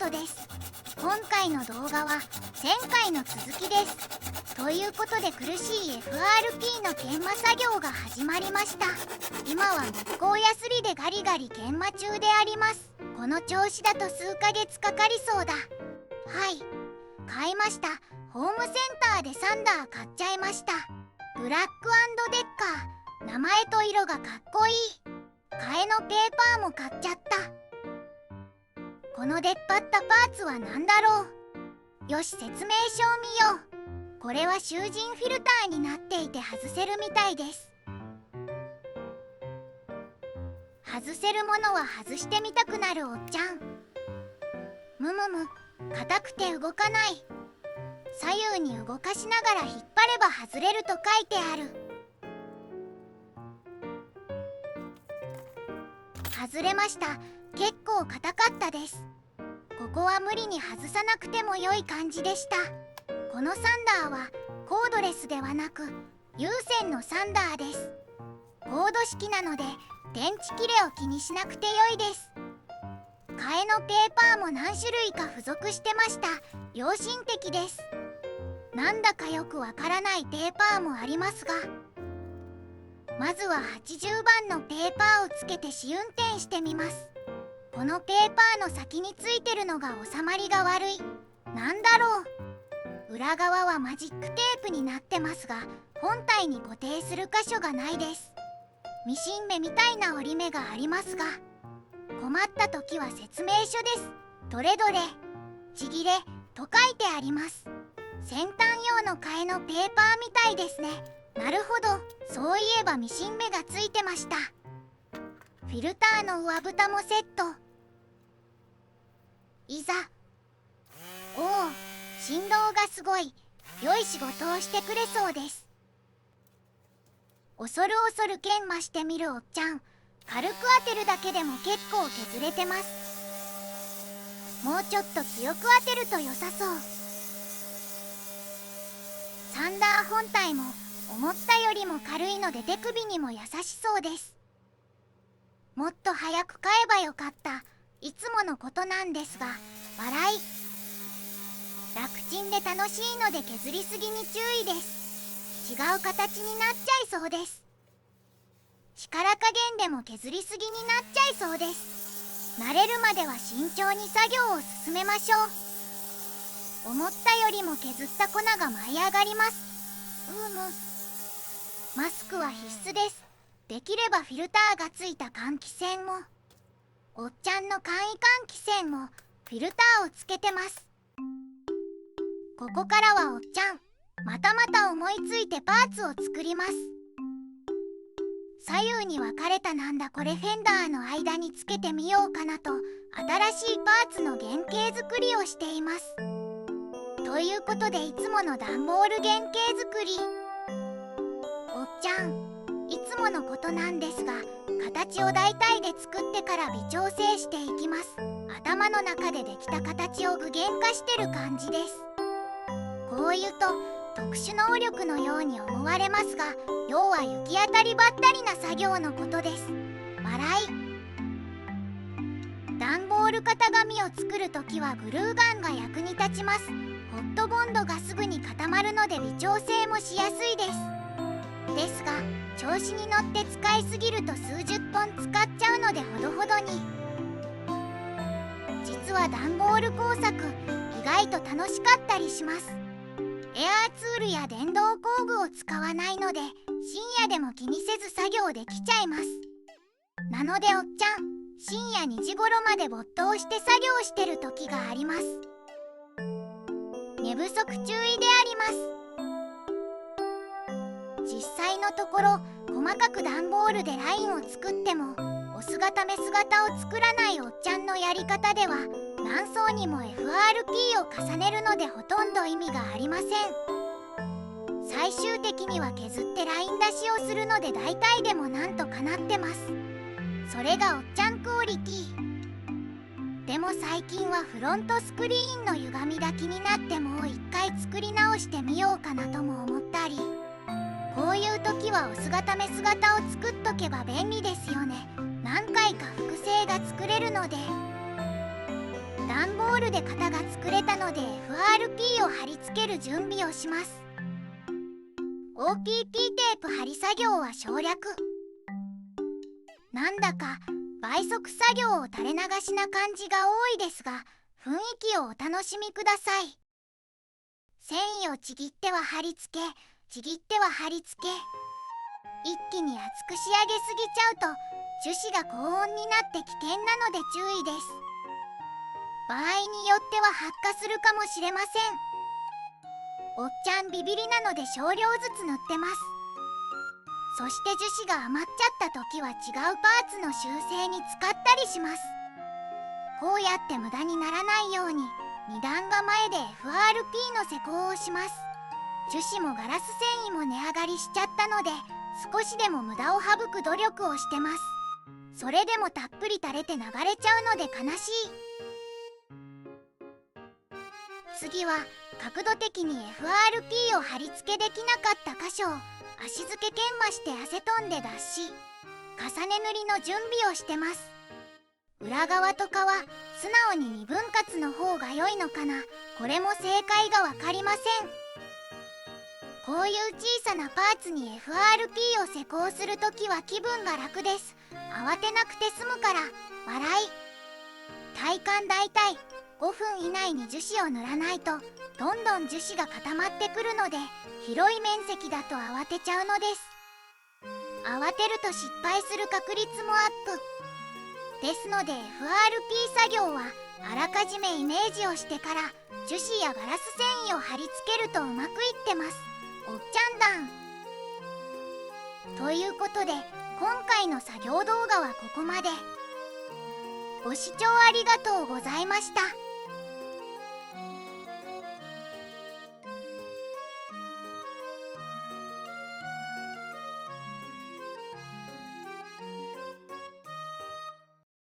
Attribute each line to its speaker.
Speaker 1: トです。今回の動画は前回の続きです。ということで苦しい FRP の研磨作業が始まりました。今は木工やすりでガリガリ研磨中であります。この調子だと数ヶ月かかりそうだ。はい、買いました。ホームセンターでサンダー買っちゃいました。ブラック&デッカー、名前と色がかっこいい。替えのペーパーも買っちゃった。この出っ張ったパーツは何だろう。よし、説明書を見よう。これは集塵フィルターになっていて外せるみたいです。外せるものは外してみたくなるおっちゃん。むむむ、硬くて動かない。左右に動かしながら引っ張れば外れると書いてある。外れました。結構硬かったです。ここは無理に外さなくても良い感じでした。このサンダーはコードレスではなく有線のサンダーです。コード式なので電池切れを気にしなくて良いです。替えのペーパーも何種類か付属してました。良心的です。なんだかよくわからないペーパーもありますが、まずは80番のペーパーをつけて試運転してみます。このペーパーの先についてるのが収まりが悪い。なんだろう。裏側はマジックテープになってますが、本体に固定する箇所がないです。ミシン目みたいな折り目がありますが、困った時は説明書です。どれどれ、ちぎれと書いてあります。先端用の替えのペーパーみたいですね。なるほど、そういえばミシン目がついてました。フィルターの上蓋もセット。いざ。おお、振動がすごい。良い仕事をしてくれそうです。恐る恐る研磨してみるおっちゃん。軽く当てるだけでも結構削れてます。もうちょっと強く当てると良さそう。サンダー本体も思ったよりも軽いので手首にも優しそうです。もっと早く買えばよかった。いつものことなんですが、笑い。楽ちんで楽しいので削りすぎに注意です。違う形になっちゃいそうです。力加減でも削りすぎになっちゃいそうです。慣れるまでは慎重に作業を進めましょう。思ったよりも削った粉が舞い上がります。マスクは必須です。できればフィルターがついた換気扇も。おっちゃんの簡易換気扇もフィルターをつけてます。ここからはおっちゃん、また思いついてパーツを作ります。左右に分かれたなんだこれフェンダーの間につけてみようかなと、新しいパーツの原型作りをしています。ということでいつもの段ボール原型作り。おっちゃん、いつものことなんですが、形を大体で作ってから微調整していきます。頭の中でできた形を具現化してる感じです。こう言うと特殊能力のように思われますが、要は行き当たりばったりな作業のことです。笑い。段ボール型紙を作るときはグルーガンが役に立ちます。ホットボンドがすぐに固まるので微調整もしやすいです。ですが調子に乗って使いすぎると数十本使っちゃうのでほどほどに。実は段ボール工作意外と楽しかったりします。エアーツールや電動工具を使わないので深夜でも気にせず作業できちゃいます。なのでおっちゃん、深夜2時頃まで没頭して作業してる時があります。寝不足注意であります。実際のところ細かく段ボールでラインを作ってもオス型メス型を作らないおっちゃんのやり方では何層にも FRP を重ねるのでほとんど意味がありません。最終的には削ってライン出しをするので大体でもなんとかなってます。それがおっちゃんクオリティ。でも最近はフロントスクリーンの歪みが気になってもう一回作り直してみようかなとも思ったり。こういう時はオス型メス型を作っとけば便利ですよね。何回か複製が作れるので。段ボールで型が作れたので FRP を貼り付ける準備をします。 OPP テープ貼り作業は省略。なんだか倍速作業を垂れ流しな感じが多いですが、雰囲気をお楽しみください。繊維をちぎっては貼り付け、ちぎっては貼り付け、一気に厚く仕上げすぎちゃうと樹脂が高温になって危険なので注意です。場合によっては発火するかもしれません。おっちゃんビビりなので少量ずつ塗ってます。そして樹脂が余っちゃった時は違うパーツの修正に使ったりします。こうやって無駄にならないように2段構えで FRP の施工をします。樹脂もガラス繊維も値上がりしちゃったので、少しでも無駄を省く努力をしてます。それでもたっぷり垂れて流れちゃうので悲しい。次は角度的に FRP を貼り付けできなかった箇所を足付け研磨してアセトンで脱し、重ね塗りの準備をしてます。裏側とかは素直に2分割の方が良いのかな。これも正解が分かりません。こういう小さなパーツに FRP を施工するときは気分が楽です。慌てなくて済むから笑い。体感だいたい5分以内に樹脂を塗らないとどんどん樹脂が固まってくるので、広い面積だと慌てちゃうのです。慌てると失敗する確率もアップですので、 FRP 作業はあらかじめイメージをしてから樹脂やガラス繊維を貼り付けるとうまくいってます。おっちゃん団ということで、今回の作業動画はここまで。ご視聴ありがとうございました。